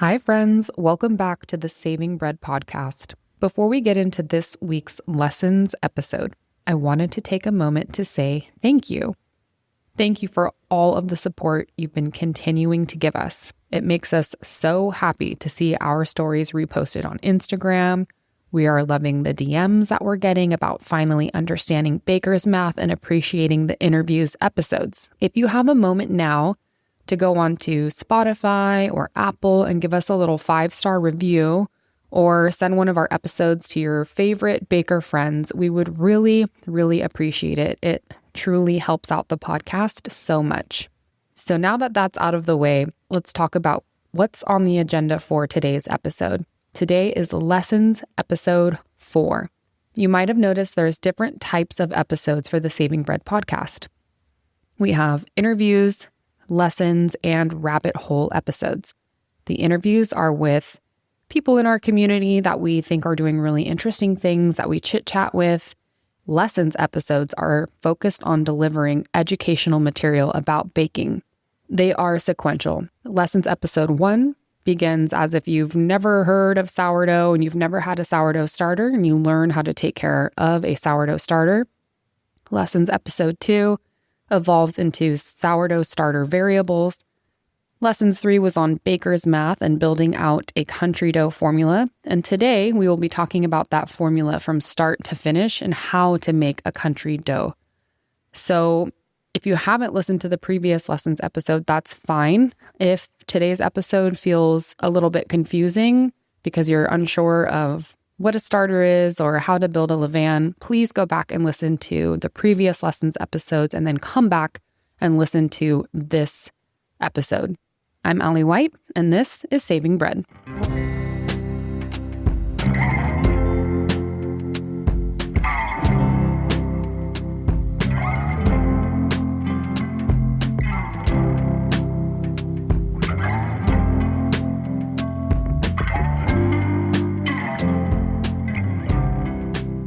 Hi, friends. Welcome back to the Saving Bread podcast. Before we get into this week's lessons episode, I wanted to take a moment to say thank you. Thank you for all of the support you've been continuing to give us. It makes us so happy to see our stories reposted on Instagram. We are loving the DMs that we're getting about finally understanding baker's math and appreciating the interviews episodes. If you have a moment now to go on to Spotify or Apple and give us a little 5-star review or send one of our episodes to your favorite baker friends, we would really, really appreciate it. It truly helps out the podcast so much. So now that that's out of the way, let's talk about what's on the agenda for today's episode. Today is Lessons Episode 4. You might have noticed there's different types of episodes for the Saving Bread podcast. We have interviews, lessons, and rabbit hole episodes. The interviews are with people in our community that we think are doing really interesting things that we chit-chat with. Lessons episodes are focused on delivering educational material about baking. They are sequential. Lessons episode 1 begins as if you've never heard of sourdough and you've never had a sourdough starter, and you learn how to take care of a sourdough starter. Lessons episode 2 evolves into sourdough starter variables. Lessons 3 was on baker's math and building out a country dough formula. And today we will be talking about that formula from start to finish and how to make a country dough. So if you haven't listened to the previous lessons episode, that's fine. If today's episode feels a little bit confusing because you're unsure of what a starter is or how to build a levain, please go back and listen to the previous lessons episodes and then come back and listen to this episode. I'm Allie White, and this is Saving Bread.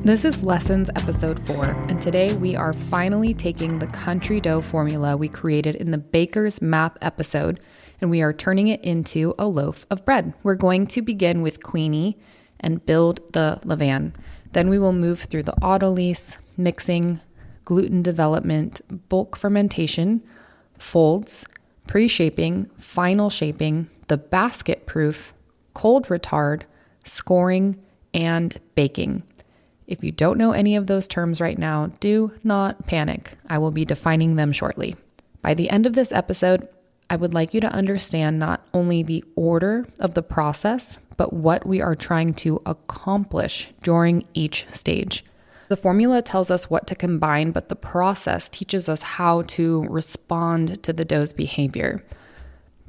This is Lessons Episode 4, and today we are finally taking the country dough formula we created in the Baker's Math episode, and we are turning it into a loaf of bread. We're going to begin with queenie and build the levain. Then we will move through the autolyse, mixing, gluten development, bulk fermentation, folds, pre-shaping, final shaping, the basket proof, cold retard, scoring, and baking. If you don't know any of those terms right now, do not panic. I will be defining them shortly. By the end of this episode, I would like you to understand not only the order of the process, but what we are trying to accomplish during each stage. The formula tells us what to combine, but the process teaches us how to respond to the dough's behavior.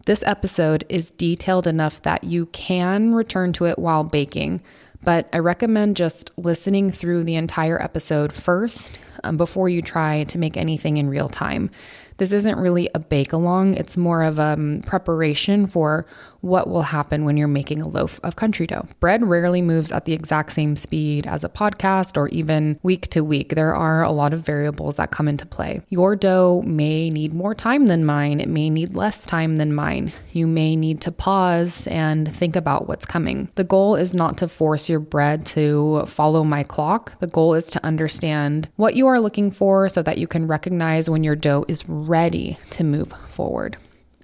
This episode is detailed enough that you can return to it while baking, but I recommend just listening through the entire episode first before you try to make anything in real time. This isn't really a bake-along. It's more of a preparation for what will happen when you're making a loaf of country dough. Bread rarely moves at the exact same speed as a podcast or even week to week. There are a lot of variables that come into play. Your dough may need more time than mine. It may need less time than mine. You may need to pause and think about what's coming. The goal is not to force your bread to follow my clock. The goal is to understand what you are looking for so that you can recognize when your dough is ready to move forward.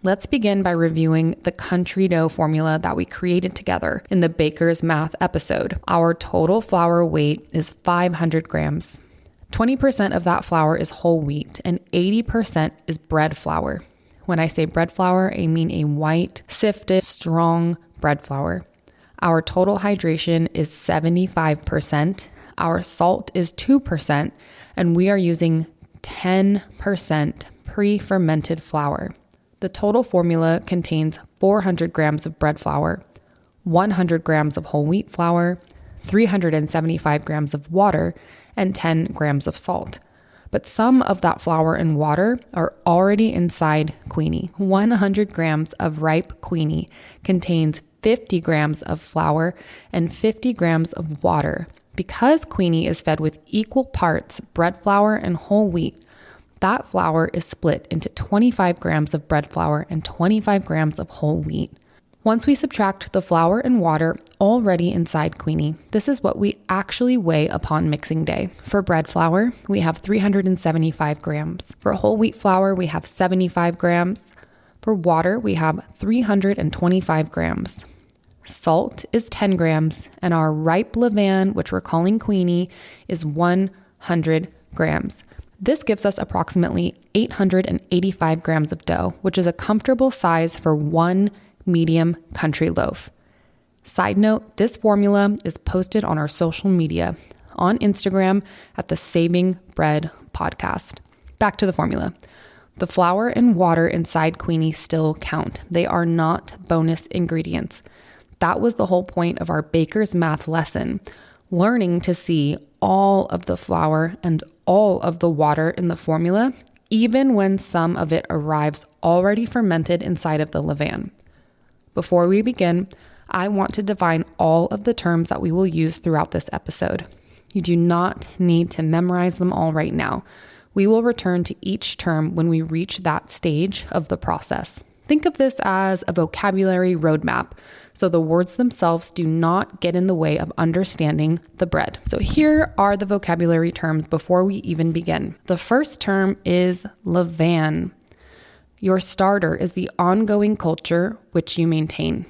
Let's begin by reviewing the country dough formula that we created together in the Baker's Math episode. Our total flour weight is 500 grams. 20% of that flour is whole wheat and 80% is bread flour. When I say bread flour, I mean a white, sifted, strong bread flour. Our total hydration is 75%. Our salt is 2%, and we are using 10% pre-fermented flour. The total formula contains 400 grams of bread flour, 100 grams of whole wheat flour, 375 grams of water, and 10 grams of salt. But some of that flour and water are already inside queenie. 100 grams of ripe queenie contains 50 grams of flour and 50 grams of water. Because queenie is fed with equal parts bread flour and whole wheat, that flour is split into 25 grams of bread flour and 25 grams of whole wheat. Once we subtract the flour and water already inside Queenie, this is what we actually weigh upon mixing day. For bread flour, we have 375 grams. For whole wheat flour, we have 75 grams. For water, we have 325 grams. Salt is 10 grams, and our ripe levain, which we're calling Queenie, is 100 grams. This gives us approximately 885 grams of dough, which is a comfortable size for one medium country loaf. Side note, this formula is posted on our social media on Instagram at the Saving Bread podcast. Back to the formula. The flour and water inside Queenie still count. They are not bonus ingredients. That was the whole point of our baker's math lesson, learning to see all of the flour and all of the water in the formula, even when some of it arrives already fermented inside of the levain. Before we begin, I want to define all of the terms that we will use throughout this episode. You do not need to memorize them all right now. We will return to each term when we reach that stage of the process. Think of this as a vocabulary roadmap, so the words themselves do not get in the way of understanding the bread. So here are the vocabulary terms before we even begin. The first term is levain. Your starter is the ongoing culture which you maintain.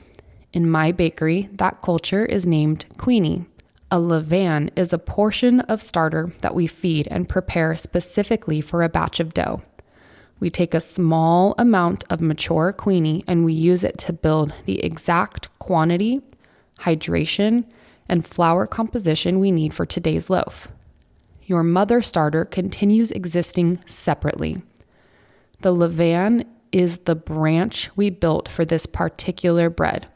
In my bakery, that culture is named Queenie. A levain is a portion of starter that we feed and prepare specifically for a batch of dough. We take a small amount of mature Queenie and we use it to build the exact quantity, hydration, and flour composition we need for today's loaf. Your mother starter continues existing separately. The levain is the branch we built for this particular bread.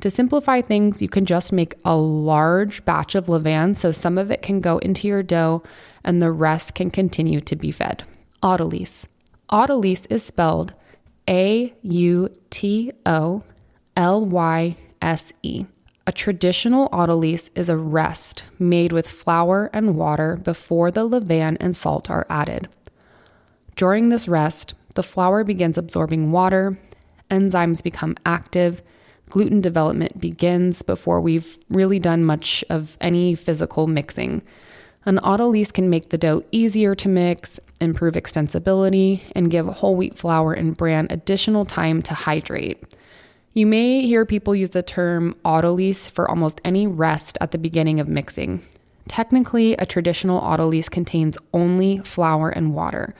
To simplify things, you can just make a large batch of levain so some of it can go into your dough and the rest can continue to be fed. Autolyse. Autolyse is spelled A-U-T-O-L-Y-S-E. A traditional autolyse is a rest made with flour and water before the levain and salt are added. During this rest, the flour begins absorbing water, enzymes become active, gluten development begins before we've really done much of any physical mixing. An autolyse can make the dough easier to mix, improve extensibility, and give whole wheat flour and bran additional time to hydrate. You may hear people use the term autolyse for almost any rest at the beginning of mixing. Technically, a traditional autolyse contains only flour and water.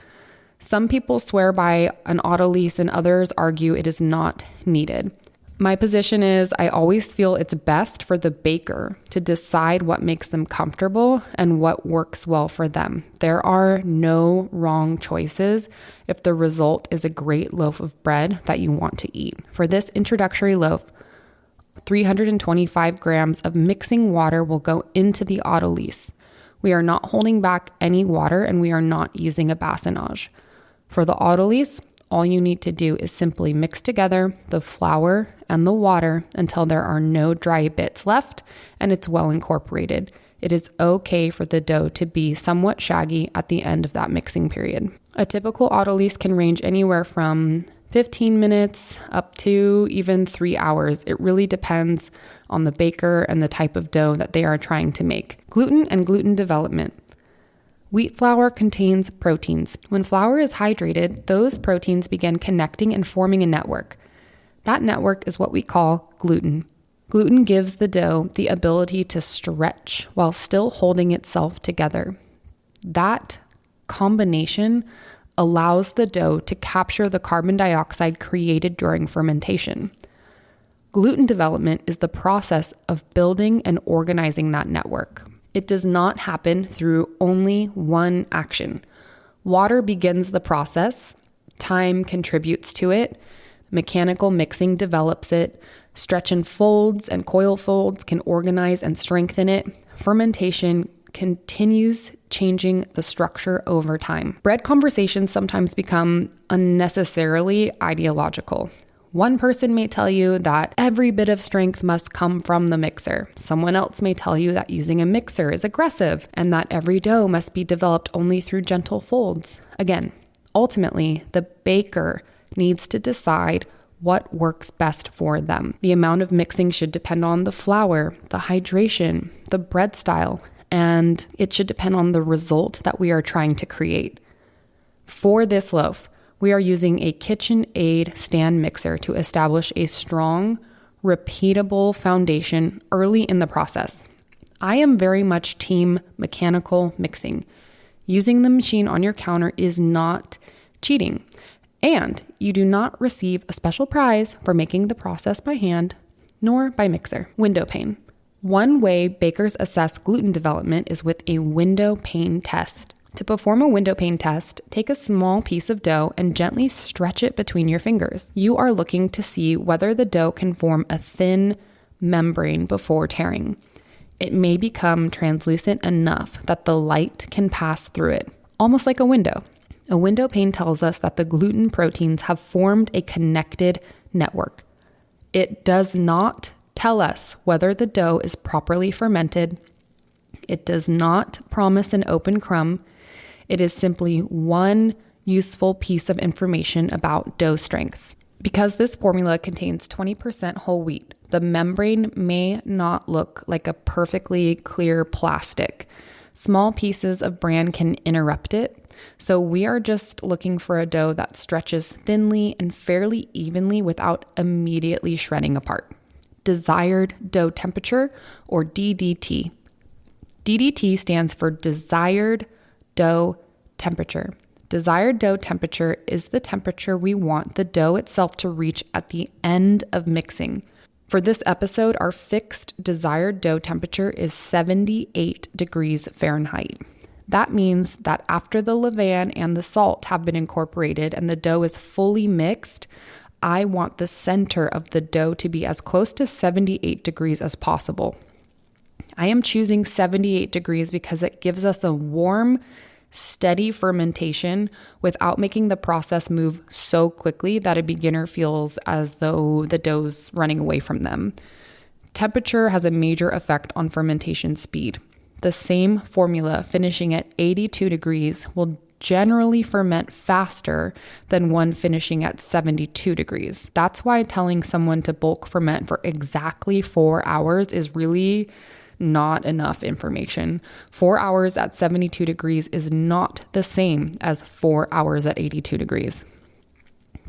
Some people swear by an autolyse and others argue it is not needed. My position is I always feel it's best for the baker to decide what makes them comfortable and what works well for them. There are no wrong choices if the result is a great loaf of bread that you want to eat. For this introductory loaf, 325 grams of mixing water will go into the autolyse. We are not holding back any water and we are not using a bassinage. For the autolyse, all you need to do is simply mix together the flour and the water until there are no dry bits left and it's well incorporated. It is okay for the dough to be somewhat shaggy at the end of that mixing period. A typical autolyse can range anywhere from 15 minutes up to even 3 hours. It really depends on the baker and the type of dough that they are trying to make. Gluten and gluten development. Wheat flour contains proteins. When flour is hydrated, those proteins begin connecting and forming a network. That network is what we call gluten. Gluten gives the dough the ability to stretch while still holding itself together. That combination allows the dough to capture the carbon dioxide created during fermentation. Gluten development is the process of building and organizing that network. It does not happen through only one action. Water begins the process, time contributes to it, mechanical mixing develops it, stretch and folds and coil folds can organize and strengthen it. Fermentation continues changing the structure over time. Bread conversations sometimes become unnecessarily ideological. One person may tell you that every bit of strength must come from the mixer. Someone else may tell you that using a mixer is aggressive and that every dough must be developed only through gentle folds. Again, ultimately, the baker needs to decide what works best for them. The amount of mixing should depend on the flour, the hydration, the bread style, and it should depend on the result that we are trying to create. For this loaf, we are using a KitchenAid stand mixer to establish a strong, repeatable foundation early in the process. I am very much team mechanical mixing. Using the machine on your counter is not cheating, and you do not receive a special prize for making the process by hand, nor by mixer. Windowpane. One way bakers assess gluten development is with a windowpane test. To perform a windowpane test, take a small piece of dough and gently stretch it between your fingers. You are looking to see whether the dough can form a thin membrane before tearing. It may become translucent enough that the light can pass through it, almost like a window. A window pane tells us that the gluten proteins have formed a connected network. It does not tell us whether the dough is properly fermented. It does not promise an open crumb. It is simply one useful piece of information about dough strength. Because this formula contains 20% whole wheat, the membrane may not look like a perfectly clear plastic. Small pieces of bran can interrupt it. So we are just looking for a dough that stretches thinly and fairly evenly without immediately shredding apart. Desired dough temperature, or DDT. DDT stands for desired dough temperature. Desired dough temperature is the temperature we want the dough itself to reach at the end of mixing. For this episode, our fixed desired dough temperature is 78 degrees Fahrenheit. That means that after the levain and the salt have been incorporated and the dough is fully mixed, I want the center of the dough to be as close to 78 degrees as possible. I am choosing 78 degrees because it gives us a warm, steady fermentation without making the process move so quickly that a beginner feels as though the dough's running away from them. Temperature has a major effect on fermentation speed. The same formula finishing at 82 degrees will generally ferment faster than one finishing at 72 degrees. That's why telling someone to bulk ferment for exactly 4 hours is really not enough information. 4 hours at 72 degrees is not the same as 4 hours at 82 degrees.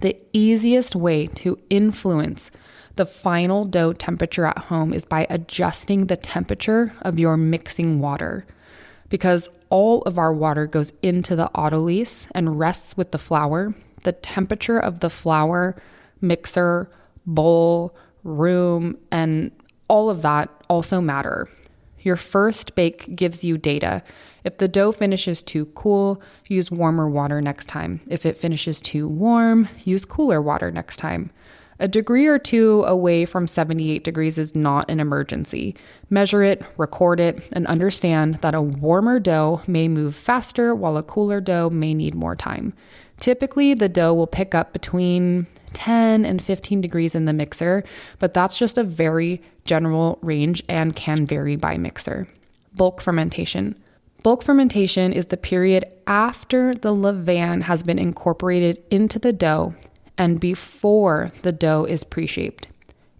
The easiest way to influence the final dough temperature at home is by adjusting the temperature of your mixing water. Because all of our water goes into the autolyse and rests with the flour, the temperature of the flour, mixer, bowl, room, and all of that also matter. Your first bake gives you data. If the dough finishes too cool, use warmer water next time. If it finishes too warm, use cooler water next time. A degree or two away from 78 degrees is not an emergency. Measure it, record it, and understand that a warmer dough may move faster while a cooler dough may need more time. Typically, the dough will pick up between 10 and 15 degrees in the mixer, but that's just a very general range and can vary by mixer. Bulk fermentation. Bulk fermentation is the period after the levain has been incorporated into the dough and before the dough is pre-shaped.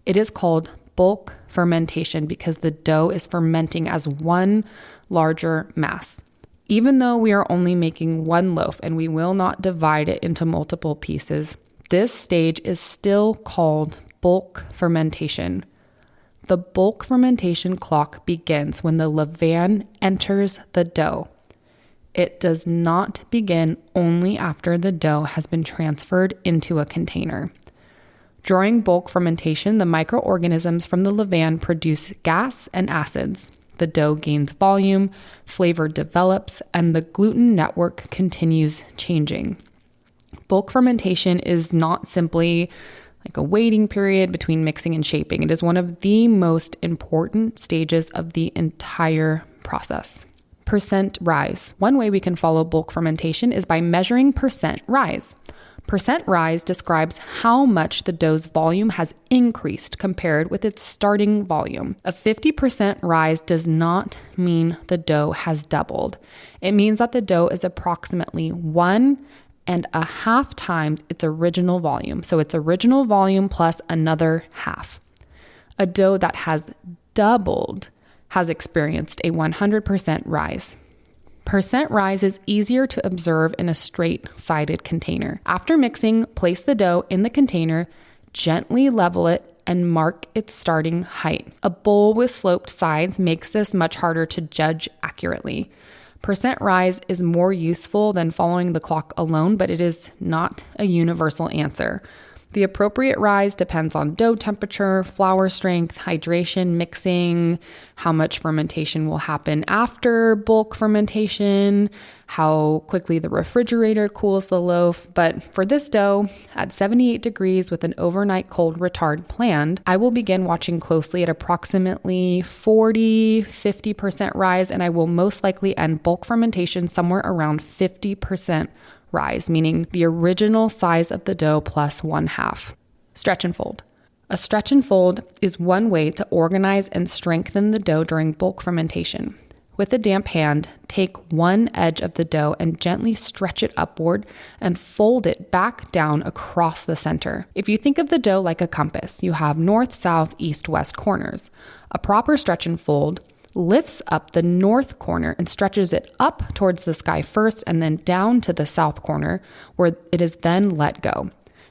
It is called bulk fermentation because the dough is fermenting as one larger mass. Even though we are only making one loaf and we will not divide it into multiple pieces, this stage is still called bulk fermentation. The bulk fermentation clock begins when the levain enters the dough. It does not begin only after the dough has been transferred into a container. During bulk fermentation, the microorganisms from the levain produce gas and acids. The dough gains volume, flavor develops, and the gluten network continues changing. Bulk fermentation is not simply like a waiting period between mixing and shaping. It is one of the most important stages of the entire process. Percent rise. One way we can follow bulk fermentation is by measuring percent rise. Percent rise describes how much the dough's volume has increased compared with its starting volume. A 50% rise does not mean the dough has doubled. It means that the dough is approximately 1 and a half times its original volume. So its original volume plus another half. A dough that has doubled has experienced a 100% rise. Percent rise is easier to observe in a straight-sided container. After mixing, place the dough in the container, gently level it, and mark its starting height. A bowl with sloped sides makes this much harder to judge accurately. Percent rise is more useful than following the clock alone, but it is not a universal answer. The appropriate rise depends on dough temperature, flour strength, hydration, mixing, how much fermentation will happen after bulk fermentation, how quickly the refrigerator cools the loaf. But for this dough, at 78 degrees with an overnight cold retard planned, I will begin watching closely at approximately 40-50% rise, and I will most likely end bulk fermentation somewhere around 50% rise, meaning the original size of the dough plus 1/2. Stretch and fold. A stretch and fold is one way to organize and strengthen the dough during bulk fermentation. With a damp hand, take one edge of the dough and gently stretch it upward and fold it back down across the center. If you think of the dough like a compass, you have north, south, east, west corners. A proper stretch and fold lifts up the north corner and stretches it up towards the sky first and then down to the south corner, where it is then let go.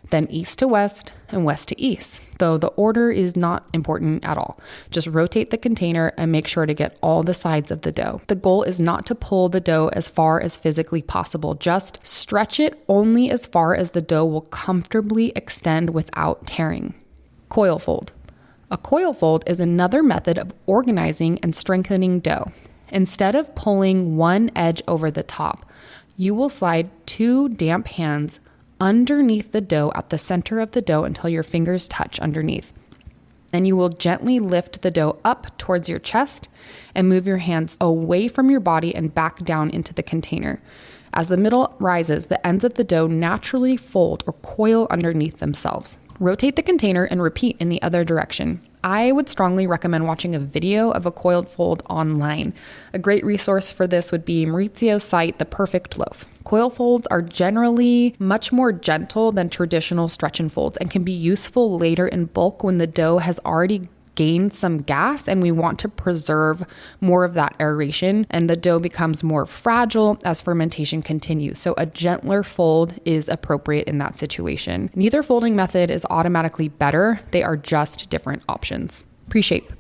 Then east to west and west to east, though the order is not important at all. Just rotate the container and make sure to get all the sides of the dough. The goal is not to pull the dough as far as physically possible. Just stretch it only as far as the dough will comfortably extend without tearing. Coil fold. A coil fold is another method of organizing and strengthening dough. Instead of pulling one edge over the top, you will slide two damp hands underneath the dough at the center of the dough until your fingers touch underneath. Then you will gently lift the dough up towards your chest and move your hands away from your body and back down into the container. As the middle rises, the ends of the dough naturally fold or coil underneath themselves. Rotate the container and repeat in the other direction. I would strongly recommend watching a video of a coiled fold online. A great resource for this would be Maurizio's site, The Perfect Loaf. Coil folds are generally much more gentle than traditional stretch and folds and can be useful later in bulk when the dough has already gained some gas and we want to preserve more of that aeration and the dough becomes more fragile as fermentation continues. So a gentler fold is appropriate in that situation. Neither folding method is automatically better. They are just different options. Pre-shape.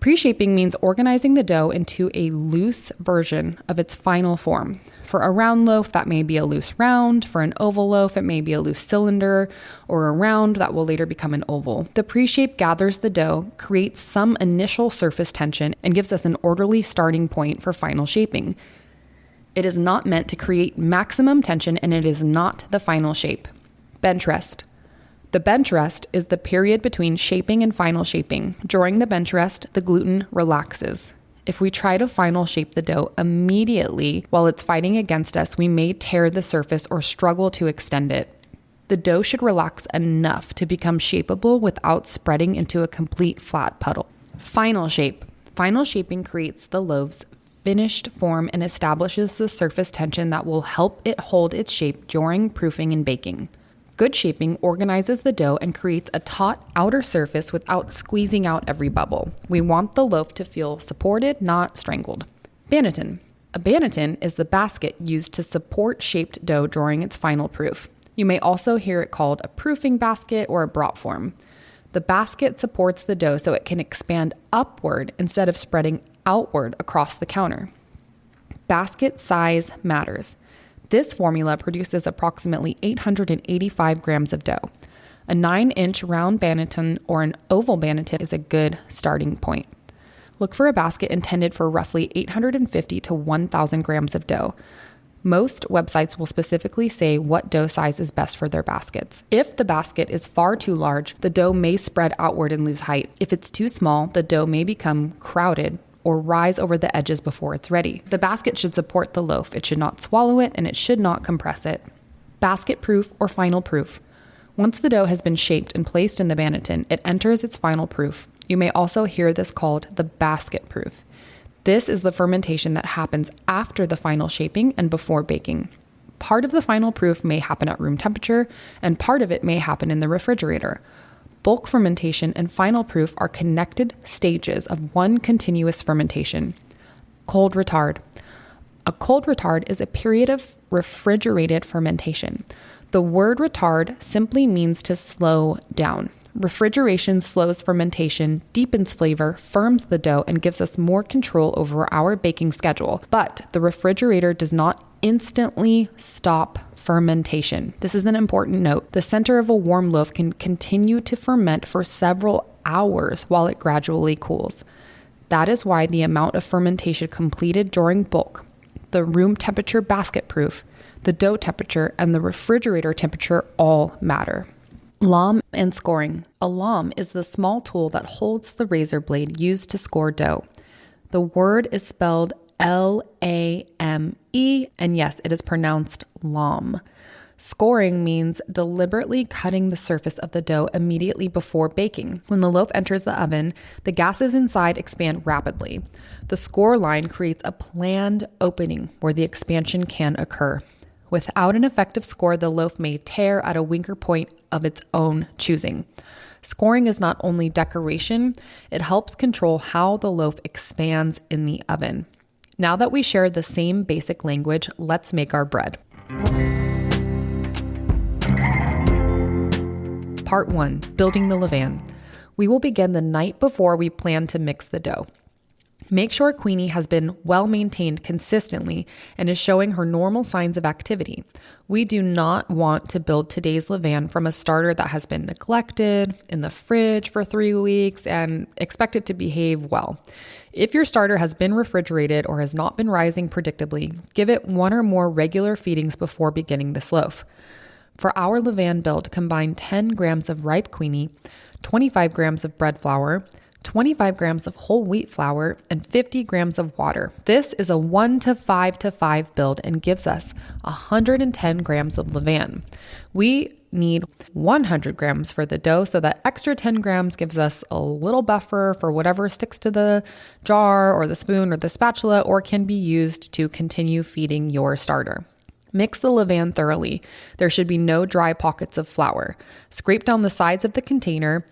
Pre-shaping means organizing the dough into a loose version of its final form. For a round loaf, that may be a loose round. For an oval loaf, it may be a loose cylinder, or a round that will later become an oval. The pre-shape gathers the dough, creates some initial surface tension, and gives us an orderly starting point for final shaping. It is not meant to create maximum tension, and it is not the final shape. Bench rest. The bench rest is the period between shaping and final shaping. During the bench rest, the gluten relaxes. If we try to final shape the dough immediately while it's fighting against us, we may tear the surface or struggle to extend it. The dough should relax enough to become shapeable without spreading into a complete flat puddle. Final shape. Final shaping creates the loaf's finished form and establishes the surface tension that will help it hold its shape during proofing and baking. Good shaping organizes the dough and creates a taut outer surface without squeezing out every bubble. We want the loaf to feel supported, not strangled. Banneton. A banneton is the basket used to support shaped dough during its final proof. You may also hear it called a proofing basket or a brought form. The basket supports the dough so it can expand upward instead of spreading outward across the counter. Basket size matters. This formula produces approximately 885 grams of dough. A 9-inch round banneton or an oval banneton is a good starting point. Look for a basket intended for roughly 850 to 1,000 grams of dough. Most websites will specifically say what dough size is best for their baskets. If the basket is far too large, the dough may spread outward and lose height. If it's too small, the dough may become crowded or rise over the edges before it's ready. The basket should support the loaf. It should not swallow it and it should not compress it. Basket proof or final proof. Once the dough has been shaped and placed in the banneton, it enters its final proof. You may also hear this called the basket proof. This is the fermentation that happens after the final shaping and before baking. Part of the final proof may happen at room temperature, and part of it may happen in the refrigerator. Bulk fermentation and final proof are connected stages of one continuous fermentation. Cold retard. A cold retard is a period of refrigerated fermentation. The word retard simply means to slow down. Refrigeration slows fermentation, deepens flavor, firms the dough, and gives us more control over our baking schedule. But the refrigerator does not instantly stop fermentation. This is an important note. The center of a warm loaf can continue to ferment for several hours while it gradually cools. That is why the amount of fermentation completed during bulk, the room temperature basket proof, the dough temperature, and the refrigerator temperature all matter. Lame and scoring. A lame is the small tool that holds the razor blade used to score dough. The word is spelled Lame, and yes, it is pronounced lame. Scoring means deliberately cutting the surface of the dough immediately before baking. When the loaf enters the oven, the gases inside expand rapidly. The score line creates a planned opening where the expansion can occur. Without an effective score, the loaf may tear at a weaker point of its own choosing. Scoring is not only decoration, it helps control how the loaf expands in the oven. Now that we share the same basic language, let's make our bread. Part 1, building the levain. We will begin the night before we plan to mix the dough. Make sure Queenie has been well maintained consistently and is showing her normal signs of activity. We do not want to build today's levain from a starter that has been neglected in the fridge for 3 weeks and expect it to behave well. If your starter has been refrigerated or has not been rising predictably, give it 1 or more regular feedings before beginning this loaf. For our levain build, combine 10 grams of ripe Queenie, 25 grams of bread flour, 25 grams of whole wheat flour, and 50 grams of water. This is a 1-to-5-to-5 build and gives us 110 grams of levain. We need 100 grams for the dough, so that extra 10 grams gives us a little buffer for whatever sticks to the jar or the spoon or the spatula, or can be used to continue feeding your starter. Mix the levain thoroughly. There should be no dry pockets of flour. Scrape down the sides of the container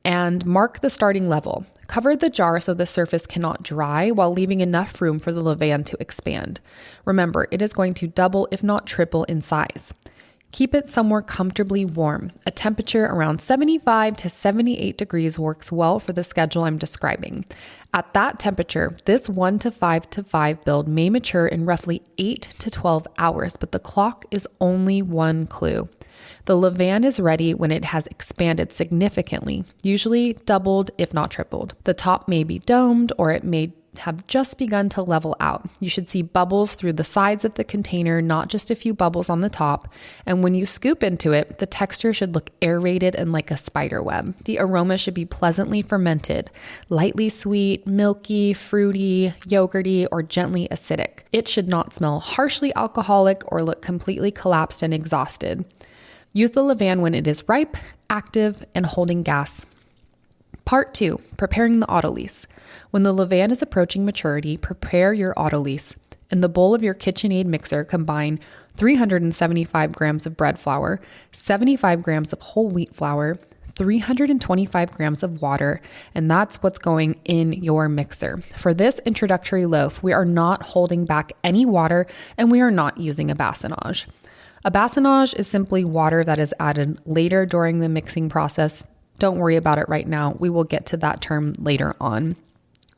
and mark the starting level. Cover the jar so the surface cannot dry while leaving enough room for the levain to expand. Remember, it is going to double, if not triple, in size. Keep it somewhere comfortably warm. A temperature around 75 to 78 degrees works well for the schedule I'm describing. At that temperature, this 1-to-5-to-5 build may mature in roughly 8 to 12 hours, but the clock is only one clue. The levain is ready when it has expanded significantly, usually doubled if not tripled. The top may be domed, or it may have just begun to level out. You should see bubbles through the sides of the container, not just a few bubbles on the top. And when you scoop into it, the texture should look aerated and like a spider web. The aroma should be pleasantly fermented, lightly sweet, milky, fruity, yogurty, or gently acidic. It should not smell harshly alcoholic or look completely collapsed and exhausted. Use the levain when it is ripe, active, and holding gas. Part 2, preparing the autolyse. When the levain is approaching maturity, prepare your autolyse. In the bowl of your KitchenAid mixer, combine 375 grams of bread flour, 75 grams of whole wheat flour, 325 grams of water, and that's what's going in your mixer. For this introductory loaf, we are not holding back any water, and we are not using a bassinet. A bassinet is simply water that is added later during the mixing process. Don't worry about it right now. We will get to that term later on.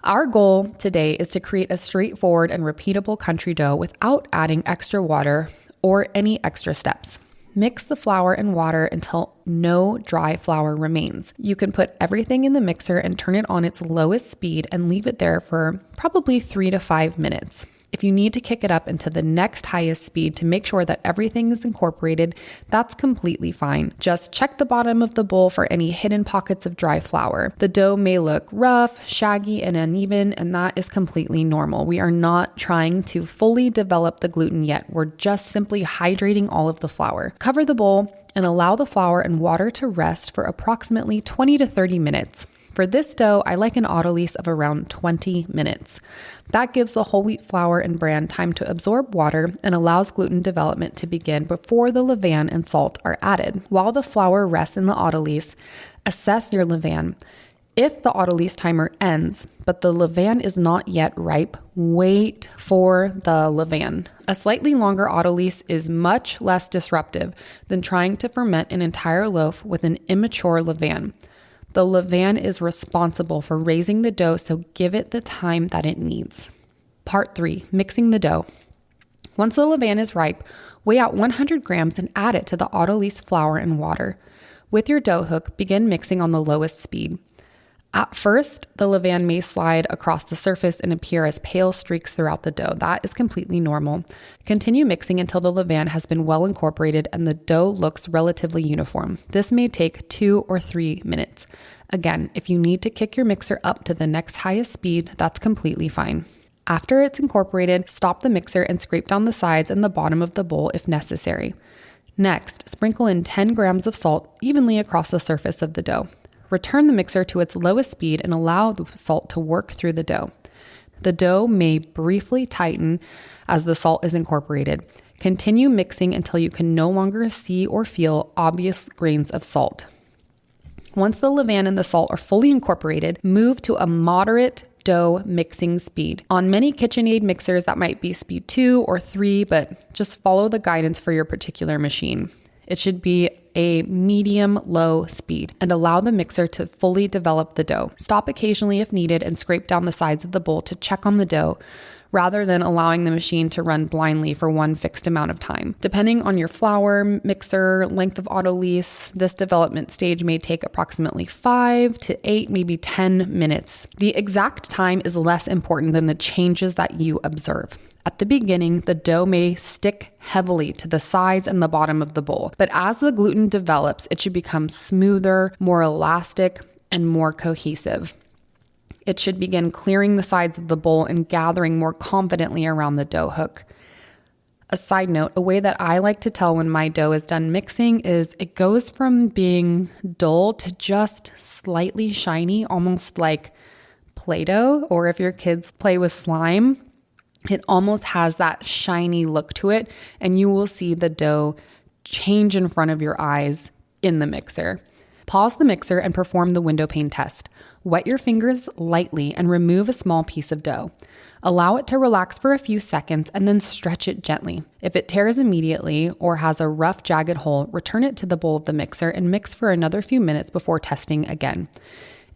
Our goal today is to create a straightforward and repeatable country dough without adding extra water or any extra steps. Mix the flour and water until no dry flour remains. You can put everything in the mixer and turn it on its lowest speed and leave it there for probably 3 to 5 minutes. If you need to kick it up into the next highest speed to make sure that everything is incorporated, that's completely fine. Just check the bottom of the bowl for any hidden pockets of dry flour. The dough may look rough, shaggy, and uneven, and that is completely normal. We are not trying to fully develop the gluten yet. We're just simply hydrating all of the flour. Cover the bowl and allow the flour and water to rest for approximately 20 to 30 minutes. For this dough, I like an autolyse of around 20 minutes. That gives the whole wheat flour and bran time to absorb water and allows gluten development to begin before the levain and salt are added. While the flour rests in the autolyse, assess your levain. If the autolyse timer ends, but the levain is not yet ripe, wait for the levain. A slightly longer autolyse is much less disruptive than trying to ferment an entire loaf with an immature levain. The levain is responsible for raising the dough, so give it the time that it needs. Part 3, mixing the dough. Once the levain is ripe, weigh out 100 grams and add it to the autolyse flour and water. With your dough hook, begin mixing on the lowest speed. At first, the levain may slide across the surface and appear as pale streaks throughout the dough. That is completely normal. Continue mixing until the levain has been well incorporated and the dough looks relatively uniform. This may take 2 or 3 minutes. Again, if you need to kick your mixer up to the next highest speed, that's completely fine. After it's incorporated, stop the mixer and scrape down the sides and the bottom of the bowl if necessary. Next, sprinkle in 10 grams of salt evenly across the surface of the dough. Return the mixer to its lowest speed and allow the salt to work through the dough. The dough may briefly tighten as the salt is incorporated. Continue mixing until you can no longer see or feel obvious grains of salt. Once the levain and the salt are fully incorporated, move to a moderate dough mixing speed. On many KitchenAid mixers, that might be speed 2 or 3, but just follow the guidance for your particular machine. It should be a medium-low speed and allow the mixer to fully develop the dough. Stop occasionally if needed and scrape down the sides of the bowl to check on the dough, rather than allowing the machine to run blindly for one fixed amount of time. Depending on your flour, mixer, length of autolyse, this development stage may take approximately 5 to 8, maybe 10 minutes. The exact time is less important than the changes that you observe. At the beginning, the dough may stick heavily to the sides and the bottom of the bowl, but as the gluten develops, it should become smoother, more elastic, and more cohesive. It should begin clearing the sides of the bowl and gathering more confidently around the dough hook. A side note, a way that I like to tell when my dough is done mixing is it goes from being dull to just slightly shiny, almost like Play-Doh, or if your kids play with slime, it almost has that shiny look to it, and you will see the dough change in front of your eyes in the mixer. Pause the mixer and perform the windowpane test. Wet your fingers lightly and remove a small piece of dough. Allow it to relax for a few seconds and then stretch it gently. If it tears immediately or has a rough, jagged hole, return it to the bowl of the mixer and mix for another few minutes before testing again.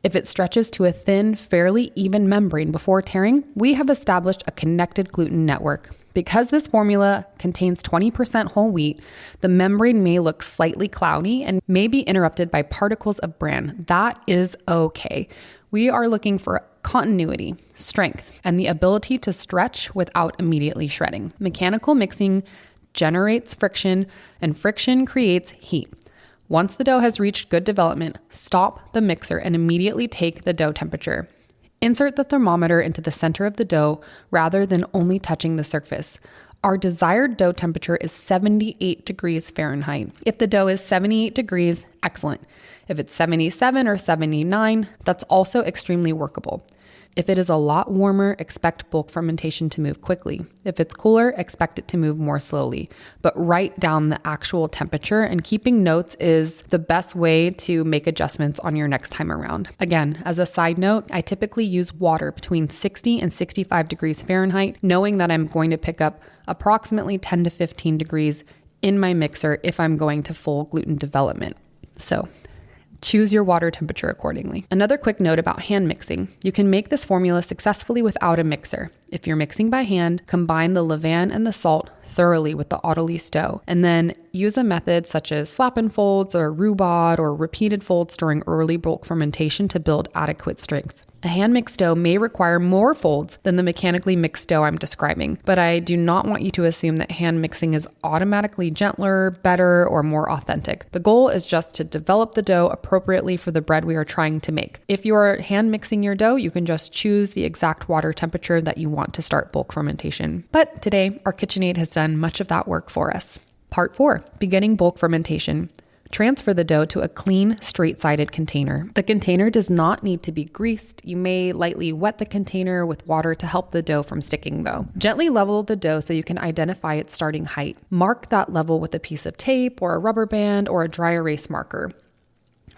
If it stretches to a thin, fairly even membrane before tearing, we have established a connected gluten network. Because this formula contains 20% whole wheat, the membrane may look slightly cloudy and may be interrupted by particles of bran. That is okay. We are looking for continuity, strength, and the ability to stretch without immediately shredding. Mechanical mixing generates friction, and friction creates heat. Once the dough has reached good development, stop the mixer and immediately take the dough temperature. Insert the thermometer into the center of the dough rather than only touching the surface. Our desired dough temperature is 78 degrees Fahrenheit. If the dough is 78 degrees, excellent. If it's 77 or 79, that's also extremely workable. If it is a lot warmer, expect bulk fermentation to move quickly. If it's cooler, expect it to move more slowly. But write down the actual temperature, and keeping notes is the best way to make adjustments on your next time around. Again, as a side note, I typically use water between 60 and 65 degrees Fahrenheit, knowing that I'm going to pick up approximately 10 to 15 degrees in my mixer if I'm going to full gluten development. So choose your water temperature accordingly. Another quick note about hand mixing. You can make this formula successfully without a mixer. If you're mixing by hand, combine the levain and the salt thoroughly with the autolyse dough, and then use a method such as slap and folds or roux-boude or repeated folds during early bulk fermentation to build adequate strength. A hand-mixed dough may require more folds than the mechanically mixed dough I'm describing, but I do not want you to assume that hand mixing is automatically gentler, better, or more authentic. The goal is just to develop the dough appropriately for the bread we are trying to make. If you are hand mixing your dough, you can just choose the exact water temperature that you want to start bulk fermentation. But today, our KitchenAid has done much of that work for us. Part 4, beginning bulk fermentation. Transfer the dough to a clean, straight-sided container. The container does not need to be greased. You may lightly wet the container with water to help the dough from sticking though. Gently level the dough so you can identify its starting height. Mark that level with a piece of tape or a rubber band or a dry erase marker.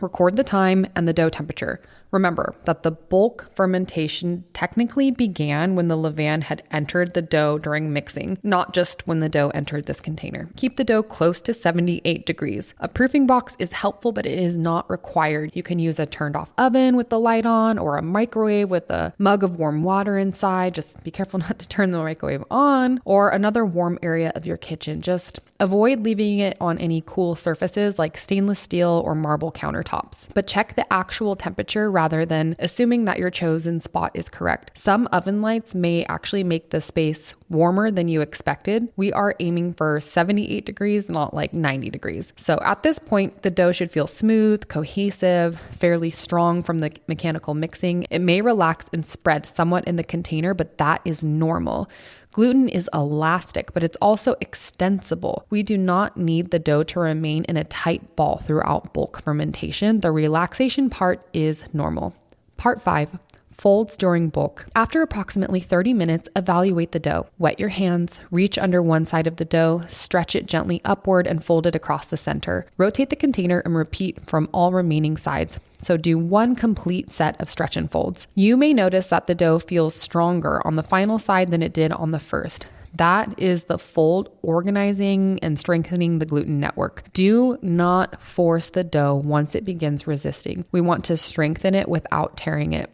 Record the time and the dough temperature. Remember that the bulk fermentation technically began when the levain had entered the dough during mixing, not just when the dough entered this container. Keep the dough close to 78 degrees. A proofing box is helpful, but it is not required. You can use a turned off oven with the light on or a microwave with a mug of warm water inside. Just be careful not to turn the microwave on, or another warm area of your kitchen. Just avoid leaving it on any cool surfaces like stainless steel or marble countertops. But check the actual temperature rather than assuming that your chosen spot is correct. Some oven lights may actually make the space warmer than you expected. We are aiming for 78 degrees, not like 90 degrees. So at this point, the dough should feel smooth, cohesive, fairly strong from the mechanical mixing. It may relax and spread somewhat in the container, but that is normal. Gluten is elastic, but it's also extensible. We do not need the dough to remain in a tight ball throughout bulk fermentation. The relaxation part is normal. Part 5. Folds during bulk. After approximately 30 minutes, evaluate the dough. Wet your hands, reach under one side of the dough, stretch it gently upward and fold it across the center. Rotate the container and repeat from all remaining sides. So do one complete set of stretch and folds. You may notice that the dough feels stronger on the final side than it did on the first. That is the fold organizing and strengthening the gluten network. Do not force the dough once it begins resisting. We want to strengthen it without tearing it.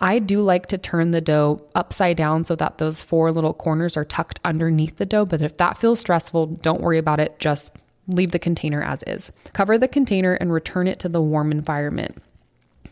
I do like to turn the dough upside down so that those 4 little corners are tucked underneath the dough. But if that feels stressful, don't worry about it. Just leave the container as is. Cover the container and return it to the warm environment.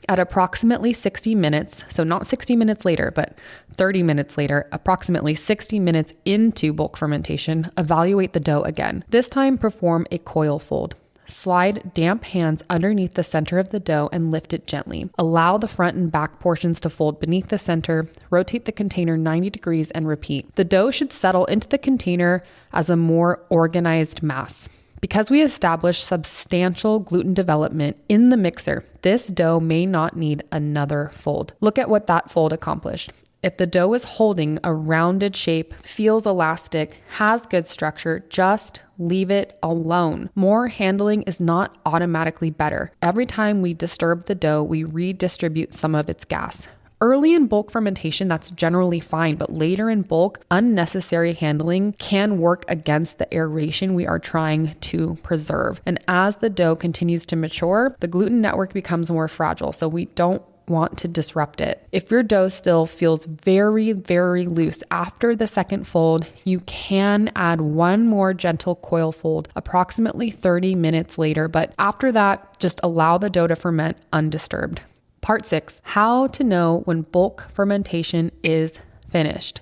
At approximately 60 minutes, so not 60 minutes later, but 30 minutes later, approximately 60 minutes into bulk fermentation, evaluate the dough again. This time, perform a coil fold. Slide damp hands underneath the center of the dough and lift it gently. Allow the front and back portions to fold beneath the center. Rotate the container 90 degrees and repeat. The dough should settle into the container as a more organized mass. Because we established substantial gluten development in the mixer, this dough may not need another fold. Look at what that fold accomplished. If the dough is holding a rounded shape, feels elastic, has good structure, just leave it alone. More handling is not automatically better. Every time we disturb the dough, we redistribute some of its gas. Early in bulk fermentation, that's generally fine, but later in bulk, unnecessary handling can work against the aeration we are trying to preserve. And as the dough continues to mature, the gluten network becomes more fragile, so we don't want to disrupt it. If your dough still feels very, very loose after the second fold, you can add one more gentle coil fold approximately 30 minutes later, but after that, just allow the dough to ferment undisturbed. Part 6, how to know when bulk fermentation is finished.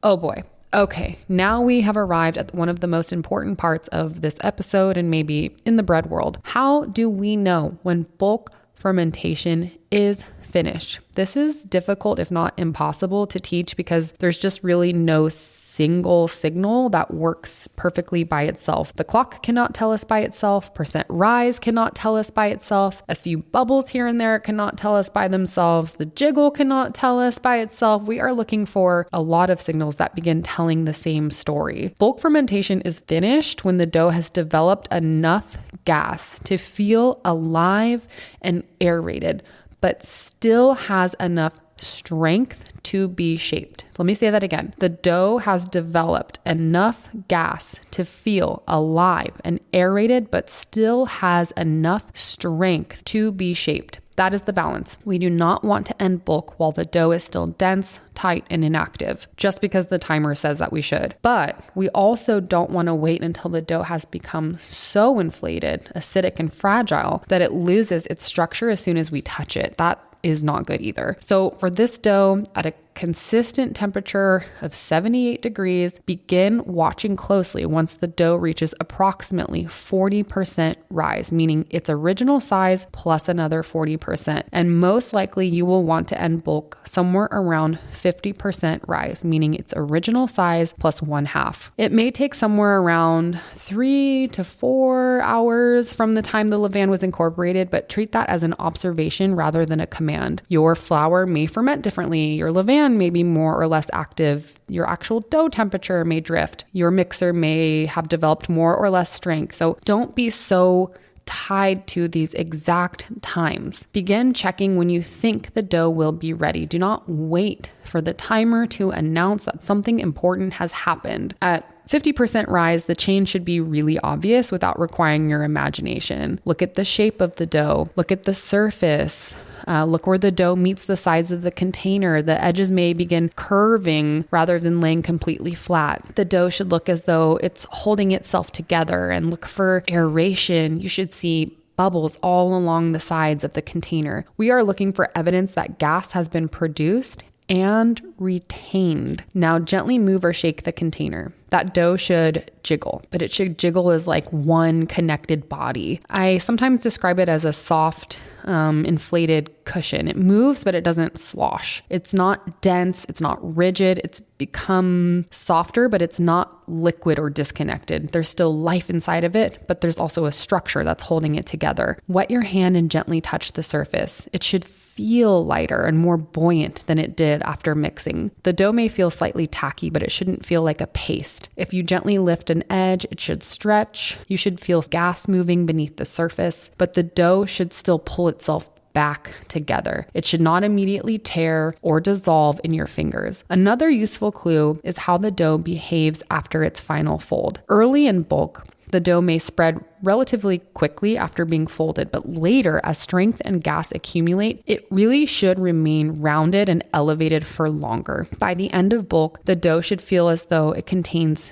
Oh boy. Okay, now we have arrived at one of the most important parts of this episode and maybe in the bread world. How do we know when bulk fermentation is finished? This is difficult, if not impossible, to teach because there's just really no single signal that works perfectly by itself. The clock cannot tell us by itself. Percent rise cannot tell us by itself. A few bubbles here and there cannot tell us by themselves. The jiggle cannot tell us by itself. We are looking for a lot of signals that begin telling the same story. Bulk fermentation is finished when the dough has developed enough gas to feel alive and aerated, but still has enough strength to be shaped. Let me say that again. The dough has developed enough gas to feel alive and aerated, but still has enough strength to be shaped. That is the balance. We do not want to end bulk while the dough is still dense, tight, and inactive, just because the timer says that we should. But we also don't want to wait until the dough has become so inflated, acidic, and fragile that it loses its structure as soon as we touch it. That is not good either. So for this dough, at a consistent temperature of 78 degrees. Begin watching closely once the dough reaches approximately 40% rise, meaning its original size plus another 40%. And most likely you will want to end bulk somewhere around 50% rise, meaning its original size plus 1/2. It may take somewhere around 3 to 4 hours from the time the levain was incorporated, but treat that as an observation rather than a command. Your flour may ferment differently. Your levain may be more or less active. Your actual dough temperature may drift. Your mixer may have developed more or less strength. So don't be so tied to these exact times. Begin checking when you think the dough will be ready. Do not wait for the timer to announce that something important has happened. At 50% rise, the change should be really obvious without requiring your imagination. Look at the shape of the dough. Look at the surface. Look where the dough meets the sides of the container. The edges may begin curving rather than laying completely flat. The dough should look as though it's holding itself together, and look for aeration. You should see bubbles all along the sides of the container. We are looking for evidence that gas has been produced and retained. Now gently move or shake the container. That dough should jiggle, but it should jiggle as like one connected body. I sometimes describe it as a soft, inflated cushion. It moves, but it doesn't slosh. It's not dense. It's not rigid. It's become softer, but it's not liquid or disconnected. There's still life inside of it, but there's also a structure that's holding it together. Wet your hand and gently touch the surface. It should feel lighter and more buoyant than it did after mixing. The dough may feel slightly tacky, but it shouldn't feel like a paste. If you gently lift an edge, it should stretch. You should feel gas moving beneath the surface, but the dough should still pull itself back together. It should not immediately tear or dissolve in your fingers. Another useful clue is how the dough behaves after its final fold. Early in bulk, the dough may spread relatively quickly after being folded, but later, as strength and gas accumulate, it really should remain rounded and elevated for longer. By the end of bulk, the dough should feel as though it contains,